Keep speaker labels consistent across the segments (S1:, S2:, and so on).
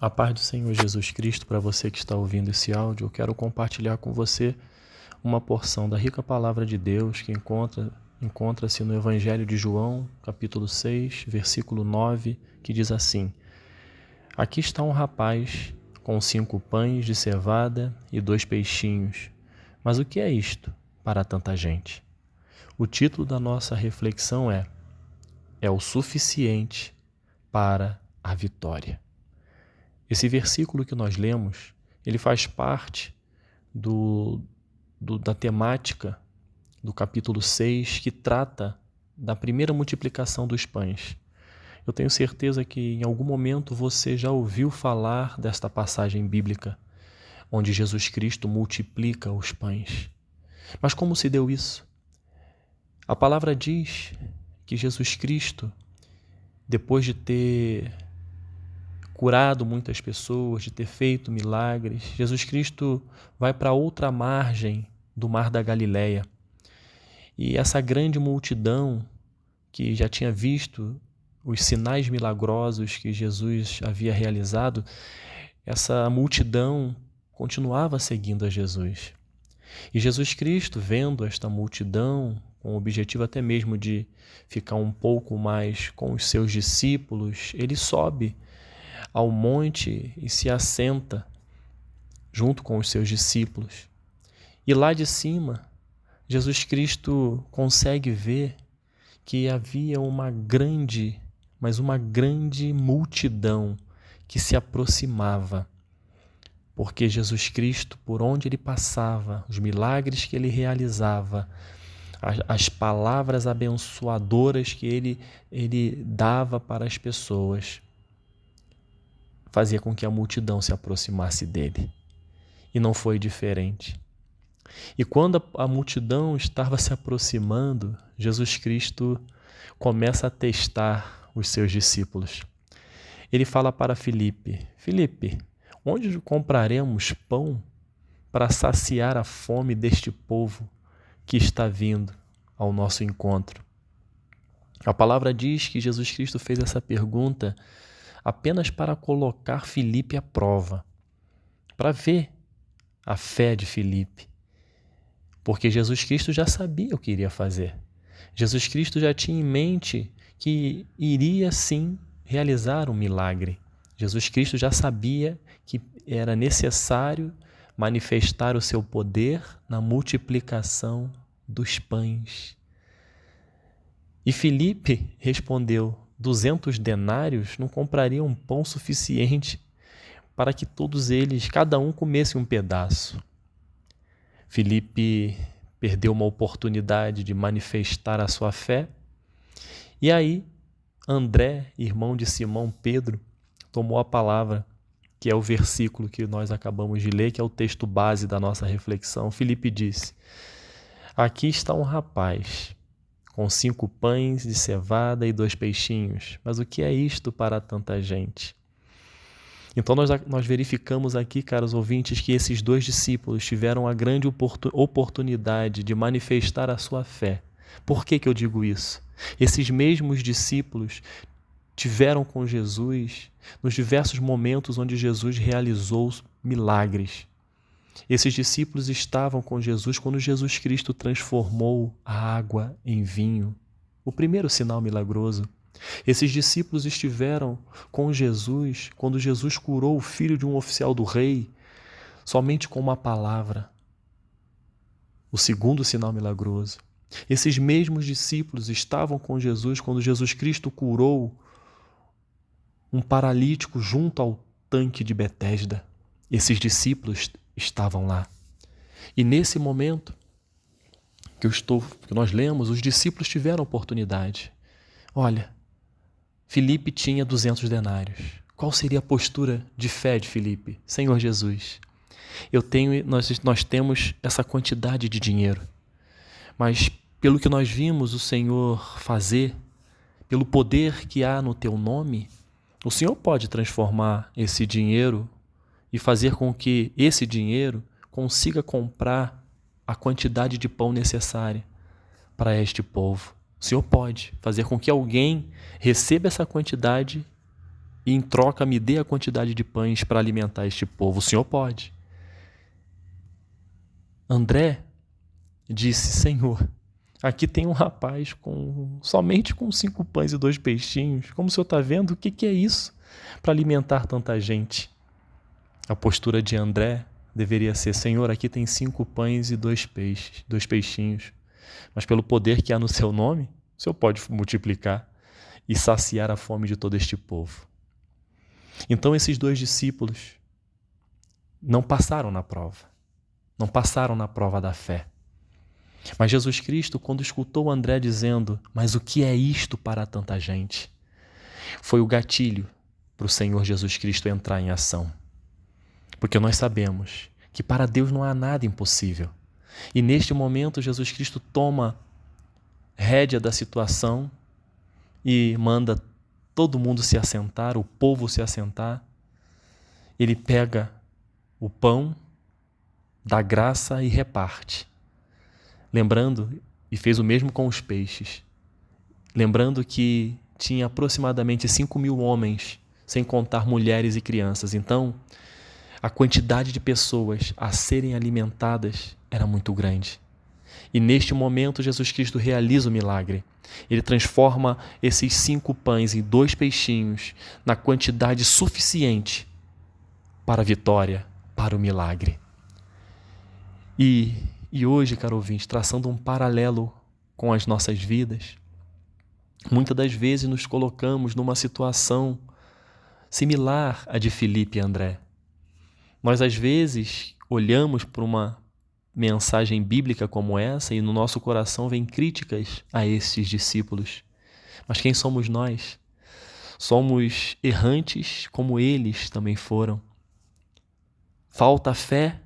S1: A paz do Senhor Jesus Cristo para você que está ouvindo esse áudio. Eu quero compartilhar com você uma porção da rica palavra de Deus que encontra-se no Evangelho de João, capítulo 6, versículo 9, que diz assim: Aqui está um rapaz com 5 pães de cevada e 2 peixinhos. Mas o que é isto para tanta gente? O título da nossa reflexão é o suficiente para a vitória. Esse versículo que nós lemos, ele faz parte da temática do capítulo 6, que trata da primeira multiplicação dos pães. Eu tenho certeza que em algum momento você já ouviu falar desta passagem bíblica, onde Jesus Cristo multiplica os pães. Mas como se deu isso? A palavra diz que Jesus Cristo, depois de ter curado muitas pessoas, de ter feito milagres, Jesus Cristo vai para outra margem do Mar da Galileia. E essa grande multidão que já tinha visto os sinais milagrosos que Jesus havia realizado, essa multidão continuava seguindo a Jesus. E Jesus Cristo, vendo esta multidão, com o objetivo até mesmo de ficar um pouco mais com os seus discípulos, ele sobe ao monte e se assenta junto com os seus discípulos. E lá de cima, Jesus Cristo consegue ver que havia uma grande multidão que se aproximava. Porque Jesus Cristo, por onde ele passava, os milagres que ele realizava, as palavras abençoadoras que ele dava para as pessoas, fazia com que a multidão se aproximasse dele. E não foi diferente. E quando a multidão estava se aproximando, Jesus Cristo começa a testar os seus discípulos. Ele fala para Filipe: Filipe, onde compraremos pão para saciar a fome deste povo que está vindo ao nosso encontro? A palavra diz que Jesus Cristo fez essa pergunta apenas para colocar Filipe à prova, para ver a fé de Filipe. Porque Jesus Cristo já sabia o que iria fazer. Jesus Cristo já tinha em mente que iria sim realizar um milagre. Jesus Cristo já sabia que era necessário manifestar o seu poder na multiplicação dos pães. E Filipe respondeu: 200 denários não comprariam um pão suficiente para que todos eles, cada um, comesse um pedaço. Filipe perdeu uma oportunidade de manifestar a sua fé. E aí, André, irmão de Simão Pedro, tomou a palavra, que é o versículo que nós acabamos de ler, que é o texto base da nossa reflexão. Filipe disse: Aqui está um rapaz com 5 pães de cevada e 2 peixinhos. Mas o que é isto para tanta gente? Então nós verificamos aqui, caros ouvintes, que esses 2 discípulos tiveram a grande oportunidade de manifestar a sua fé. Por que eu digo isso? Esses mesmos discípulos tiveram com Jesus nos diversos momentos onde Jesus realizou milagres. Esses discípulos estavam com Jesus quando Jesus Cristo transformou a água em vinho, o primeiro sinal milagroso. Esses discípulos estiveram com Jesus quando Jesus curou o filho de um oficial do rei, somente com uma palavra, o segundo sinal milagroso. Esses mesmos discípulos estavam com Jesus quando Jesus Cristo curou um paralítico junto ao tanque de Betesda. Esses discípulos estavam lá. E nesse momento que nós lemos, os discípulos tiveram oportunidade. Olha, Filipe tinha 200 denários. Qual seria a postura de fé de Filipe? Senhor Jesus, nós temos essa quantidade de dinheiro, mas pelo que nós vimos o Senhor fazer, pelo poder que há no teu nome, o Senhor pode transformar esse dinheiro e fazer com que esse dinheiro consiga comprar a quantidade de pão necessária para este povo. O Senhor pode fazer com que alguém receba essa quantidade e em troca me dê a quantidade de pães para alimentar este povo. O Senhor pode. André disse: Senhor, aqui tem um rapaz somente com 5 pães e 2 peixinhos. Como o Senhor está vendo, o que é isso para alimentar tanta gente? A postura de André deveria ser: Senhor, aqui tem 5 pães e 2 peixinhos. Mas pelo poder que há no seu nome, o Senhor pode multiplicar e saciar a fome de todo este povo. Então esses 2 discípulos não passaram na prova. Não passaram na prova da fé. Mas Jesus Cristo, quando escutou André dizendo: mas o que é isto para tanta gente? Foi o gatilho para o Senhor Jesus Cristo entrar em ação. Porque nós sabemos que para Deus não há nada impossível. E neste momento Jesus Cristo toma rédea da situação e manda todo mundo se assentar, o povo se assentar. Ele pega o pão, dá graça e reparte. Lembrando, e fez o mesmo com os peixes, lembrando que tinha aproximadamente 5.000 homens, sem contar mulheres e crianças. Então, a quantidade de pessoas a serem alimentadas era muito grande. E neste momento, Jesus Cristo realiza o milagre. Ele transforma esses 5 pães em 2 peixinhos na quantidade suficiente para a vitória, para o milagre. E hoje, caro ouvinte, traçando um paralelo com as nossas vidas, muitas das vezes nos colocamos numa situação similar à de Filipe e André. Nós, às vezes, olhamos para uma mensagem bíblica como essa e no nosso coração vem críticas a esses discípulos. Mas quem somos nós? Somos errantes como eles também foram. Falta fé,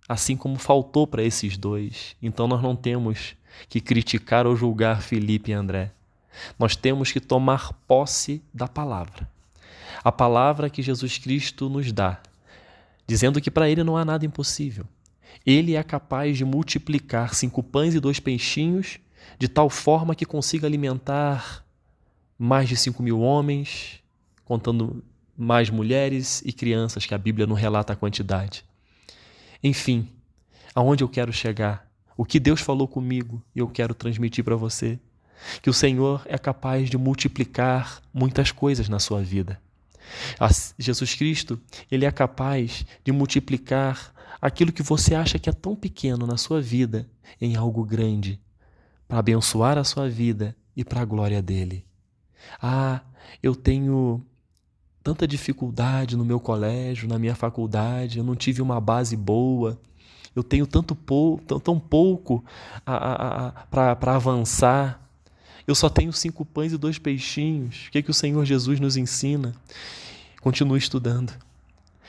S1: assim como faltou para esses 2. Então nós não temos que criticar ou julgar Filipe e André. Nós temos que tomar posse da palavra. A palavra que Jesus Cristo nos dá, dizendo que para ele não há nada impossível. Ele é capaz de multiplicar 5 pães e 2 peixinhos de tal forma que consiga alimentar mais de 5.000 homens, contando mais mulheres e crianças, que a Bíblia não relata a quantidade. Enfim, aonde eu quero chegar? O que Deus falou comigo e eu quero transmitir para você? Que o Senhor é capaz de multiplicar muitas coisas na sua vida. Jesus Cristo, Ele é capaz de multiplicar aquilo que você acha que é tão pequeno na sua vida em algo grande, para abençoar a sua vida e para a glória dEle. Eu tenho tanta dificuldade no meu colégio, na minha faculdade, eu não tive uma base boa, eu tenho tão pouco para avançar, eu só tenho 5 pães e 2 peixinhos. O que o Senhor Jesus nos ensina? Continue estudando,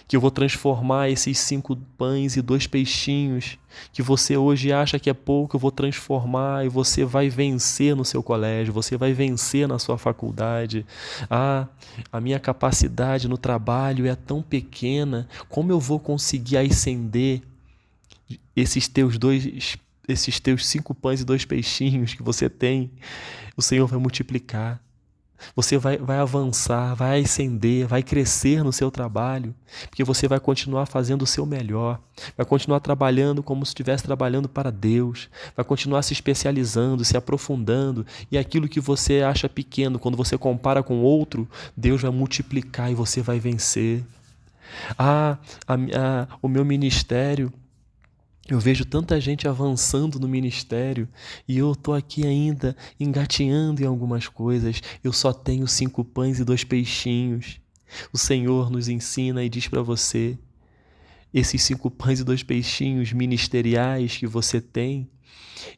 S1: que eu vou transformar esses 5 pães e 2 peixinhos, que você hoje acha que é pouco, eu vou transformar e você vai vencer no seu colégio, você vai vencer na sua faculdade. A minha capacidade no trabalho é tão pequena, como eu vou conseguir ascender esses teus 5 pães e 2 peixinhos que você tem? O Senhor vai multiplicar. Você vai avançar, vai ascender, vai crescer no seu trabalho, porque você vai continuar fazendo o seu melhor, vai continuar trabalhando como se estivesse trabalhando para Deus, vai continuar se especializando, se aprofundando, e aquilo que você acha pequeno, quando você compara com outro, Deus vai multiplicar e você vai vencer. O meu ministério, eu vejo tanta gente avançando no ministério e eu estou aqui ainda engatinhando em algumas coisas. Eu só tenho 5 pães e 2 peixinhos. O Senhor nos ensina e diz para você: esses 5 pães e 2 peixinhos ministeriais que você tem,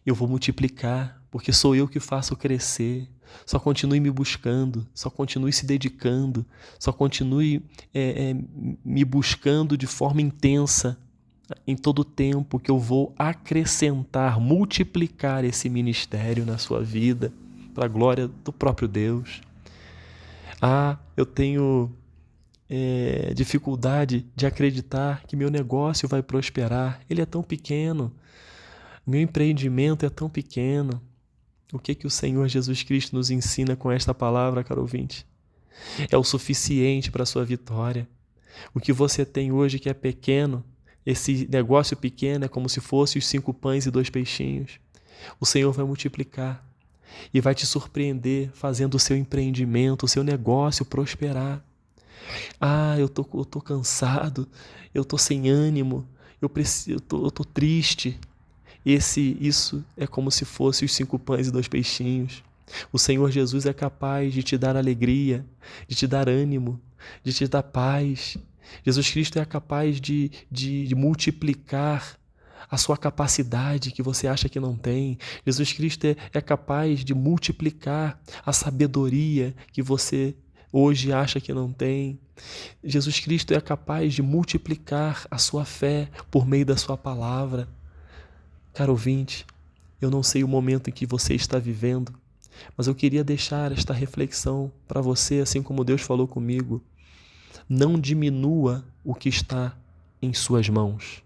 S1: eu vou multiplicar, porque sou eu que faço crescer. Só continue me buscando, só continue se dedicando, só continue me buscando de forma intensa, em todo o tempo, que eu vou acrescentar, multiplicar esse ministério na sua vida, para a glória do próprio Deus. Eu tenho dificuldade de acreditar que meu negócio vai prosperar. Ele é tão pequeno, meu empreendimento é tão pequeno. O que o Senhor Jesus Cristo nos ensina com esta palavra, caro ouvinte? é o suficiente para a sua vitória. O que você tem hoje que é pequeno, esse negócio pequeno é como se fosse os 5 pães e 2 peixinhos. O Senhor vai multiplicar e vai te surpreender fazendo o seu empreendimento, o seu negócio prosperar. Eu tô cansado, eu tô sem ânimo, eu tô triste. Isso é como se fosse os 5 pães e 2 peixinhos. O Senhor Jesus é capaz de te dar alegria, de te dar ânimo, de te dar paz. Jesus Cristo é capaz de multiplicar a sua capacidade que você acha que não tem. Jesus Cristo é capaz de multiplicar a sabedoria que você hoje acha que não tem. Jesus Cristo é capaz de multiplicar a sua fé por meio da sua palavra. Caro ouvinte, eu não sei o momento em que você está vivendo, mas eu queria deixar esta reflexão para você, assim como Deus falou comigo. Não diminua o que está em suas mãos.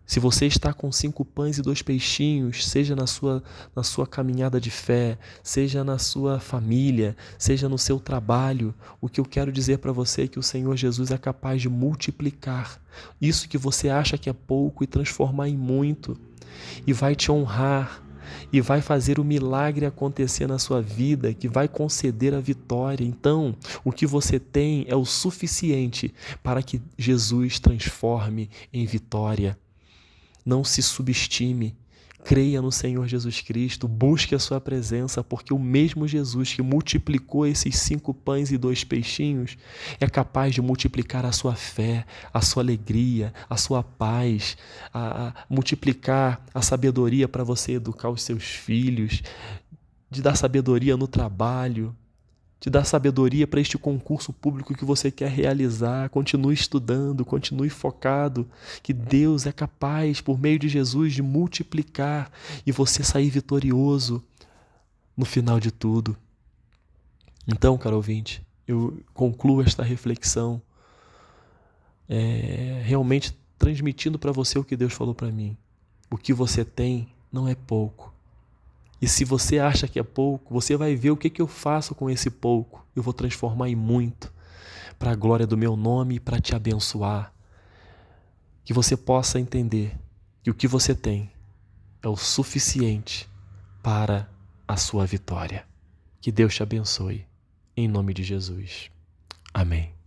S1: Se você está com 5 pães e 2 peixinhos, seja na sua caminhada de fé, seja na sua família, seja no seu trabalho, o que eu quero dizer para você é que o Senhor Jesus é capaz de multiplicar isso que você acha que é pouco e transformar em muito, e vai te honrar, e vai fazer o milagre acontecer na sua vida, que vai conceder a vitória. Então, o que você tem é o suficiente para que Jesus transforme em vitória. Não se subestime, creia no Senhor Jesus Cristo, busque a sua presença, porque o mesmo Jesus que multiplicou esses 5 pães e 2 peixinhos é capaz de multiplicar a sua fé, a sua alegria, a sua paz, a multiplicar a sabedoria para você educar os seus filhos, de dar sabedoria no trabalho, te dar sabedoria para este concurso público que você quer realizar. Continue estudando, continue focado, que Deus é capaz, por meio de Jesus, de multiplicar e você sair vitorioso no final de tudo. Então, caro ouvinte, eu concluo esta reflexão realmente transmitindo para você o que Deus falou para mim. O que você tem não é pouco. E se você acha que é pouco, você vai ver o que eu faço com esse pouco. Eu vou transformar em muito, para a glória do meu nome e para te abençoar. Que você possa entender que o que você tem é o suficiente para a sua vitória. Que Deus te abençoe, em nome de Jesus. Amém.